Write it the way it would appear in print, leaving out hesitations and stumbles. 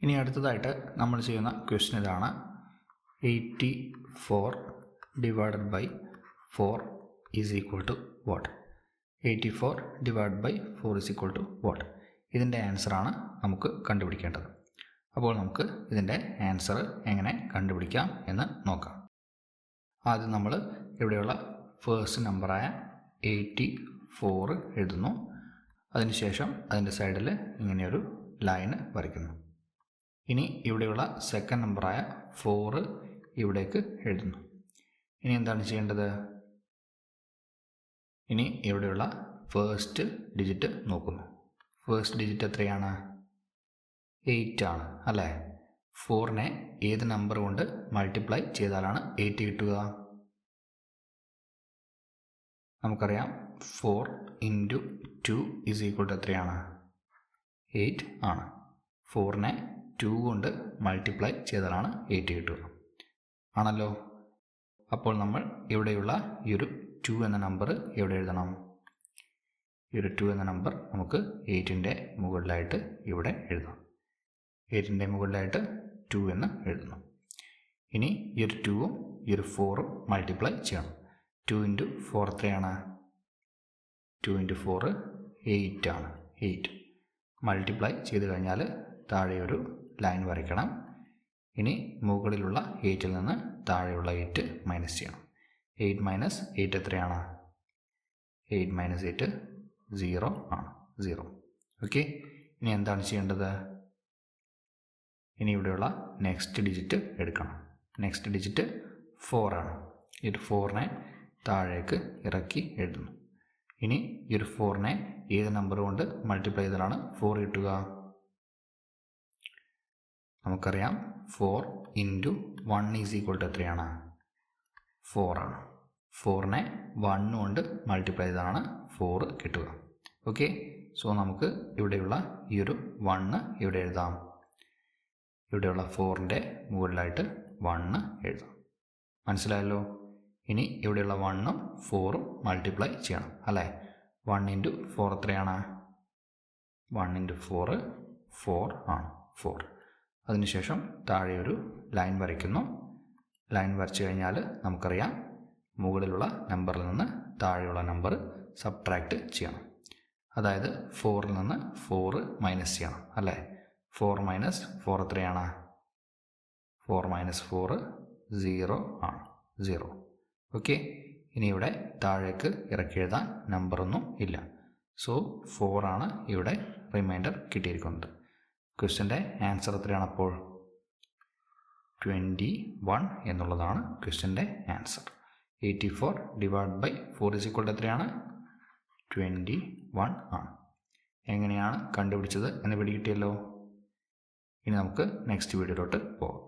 ഇനി അടുത്തതായിട്ട് നമ്മൾ ചെയ്യുന്ന ക്വസ്റ്റ്യൻ ഇതാണ്. 84 divided by 4 is equal to what? 84 divide by 4 is equal to what? ഇതിൻ്റെ ആൻസറാണ് നമുക്ക് കണ്ടുപിടിക്കേണ്ടത്. അപ്പോൾ നമുക്ക് ഇതിൻ്റെ ആൻസർ എങ്ങനെ കണ്ടുപിടിക്കാം എന്ന് നോക്കാം. ആദ്യം നമ്മൾ ഇവിടെയുള്ള ഫേസ്റ്റ് നമ്പറായ 84 എഴുതുന്നു. അതിനുശേഷം അതിൻ്റെ സൈഡിൽ ഇങ്ങനെയൊരു ലൈൻ വരയ്ക്കുന്നു. ഇനി ഇവിടെയുള്ള സെക്കൻഡ് നമ്പറായ 4 ഇവിടേക്ക് എഴുതുന്നു. ഇനി എന്താണ് ചെയ്യേണ്ടത്? ഇനി ഇവിടെയുള്ള ഫേസ്റ്റ് ഡിജിറ്റ് നോക്കുന്നു. ഫേസ്റ്റ് ഡിജിറ്റ് എത്രയാണ്? 8 ആണ് അല്ലേ? 4നെ ഏത് നമ്പർ കൊണ്ട് മൾട്ടിപ്ലൈ ചെയ്താലാണ് 8 കിട്ടുക? നമുക്കറിയാം 4 × 2 ഈസ് ഈക്വൽ ടു എത്രയാണ്? 8 ആണ്. 4നെ 2 കൊണ്ട് മൾട്ടിപ്ലൈ ചെയ്താലാണ് 8 കിട്ടുക ആണല്ലോ. അപ്പോൾ നമ്മൾ ഇവിടെയുള്ള ഈ ഒരു 2 എന്ന നമ്പർ എവിടെ എഴുതണം? ഈ ഒരു 2 എന്ന നമ്പർ നമുക്ക് 8ൻ്റെ മുകളിലായിട്ട് ഇവിടെ എഴുതാം. 8ൻ്റെ മുകളിലായിട്ട് 2 എന്ന് എഴുതുന്നു. ഇനി ഈ ഒരു 2ഉം ഈ ഒരു 4ഉം മൾട്ടിപ്ലൈ ചെയ്യണം. 2 × 4 എത്രയാണ്? 2 × 4 8 ആണ്. 8 മൾട്ടിപ്ലൈ ചെയ്ത് കഴിഞ്ഞാൽ താഴെ ഒരു ലൈൻ വരയ്ക്കണം. ഇനി മുകളിലുള്ള 8ൽ നിന്ന് താഴെയുള്ള 8 മൈനസ് ചെയ്യണം. 8 മൈനസ് 8 എത്രയാണ്? 8 മൈനസ് 8 0 ആണ്. 0. ഓക്കെ. ഇനി എന്താണ് ചെയ്യേണ്ടത്? ഇനി ഇവിടെയുള്ള നെക്സ്റ്റ് ഡിജിറ്റ് എടുക്കണം. നെക്സ്റ്റ് ഡിജിറ്റ് 4 ആണ്. ഈ ഒരു 4നെ താഴേക്ക് ഇറക്കി എഴുതുന്നു. ഇനി ഈ ഒരു 4നെ ഏത് നമ്പർ കൊണ്ട് മൾട്ടിപ്ലൈ ചെയ്താലാണ് 4 കിട്ടുക? നമുക്കറിയാം 4 × 1 ഈസ് ഈക്വൽ ടു എത്രയാണ്? 4 ആണ്. 4നെ 1 കൊണ്ട് മൾട്ടിപ്ലൈ ചെയ്താണ് 4 കിട്ടുക. ഓക്കെ. സോ നമുക്ക് ഇവിടെയുള്ള ഈ ഒരു 1 ഇവിടെ എഴുതാം. ഇവിടെയുള്ള 4ൻ്റെ മുകളിലായിട്ട് 1 എഴുതാം. മനസ്സിലായല്ലോ? ഇനി ഇവിടെയുള്ള 1ഉം 4ഉം മൾട്ടിപ്ലൈ ചെയ്യണം അല്ലേ? 1 × 4 എത്രയാണ്? 1 × 4 4 ആണ്. 4. അതിനുശേഷം താഴെ ഒരു ലൈൻ വരയ്ക്കുന്നു. ലൈൻ വരച്ചു കഴിഞ്ഞാൽ നമുക്കറിയാം മുകളിലുള്ള നമ്പറിൽ നിന്ന് താഴെയുള്ള നമ്പർ സബ്ട്രാക്റ്റ് ചെയ്യണം. അതായത് 4ൽ നിന്ന് 4 മൈനസ് ചെയ്യണം അല്ലേ? 4 മൈനസ് 4 എത്രയാണ്? 4 മൈനസ് 4 0 ആണ്. 0. ഓക്കെ. ഇനി ഇവിടെ താഴേക്ക് ഇറക്കി എഴുതാൻ നമ്പറൊന്നും ഇല്ല. സോ 4 ആണ് ഇവിടെ റിമൈൻഡർ കിട്ടിയിരിക്കുന്നത്. ക്വസ്റ്റ്യൻ്റെ ആൻസർ എത്രയാണ് അപ്പോൾ? 21 എന്നുള്ളതാണ് ക്വസ്റ്റ്യൻ്റെ answer. 84 divide by 4 is equal to എത്രയാണ്? 21 ആണ്. എങ്ങനെയാണ് കണ്ടുപിടിച്ചത് എന്ന് പിടികിട്ടിയല്ലോ. ഇനി നമുക്ക് നെക്സ്റ്റ് വീഡിയോയിലോട്ട് പോകാം.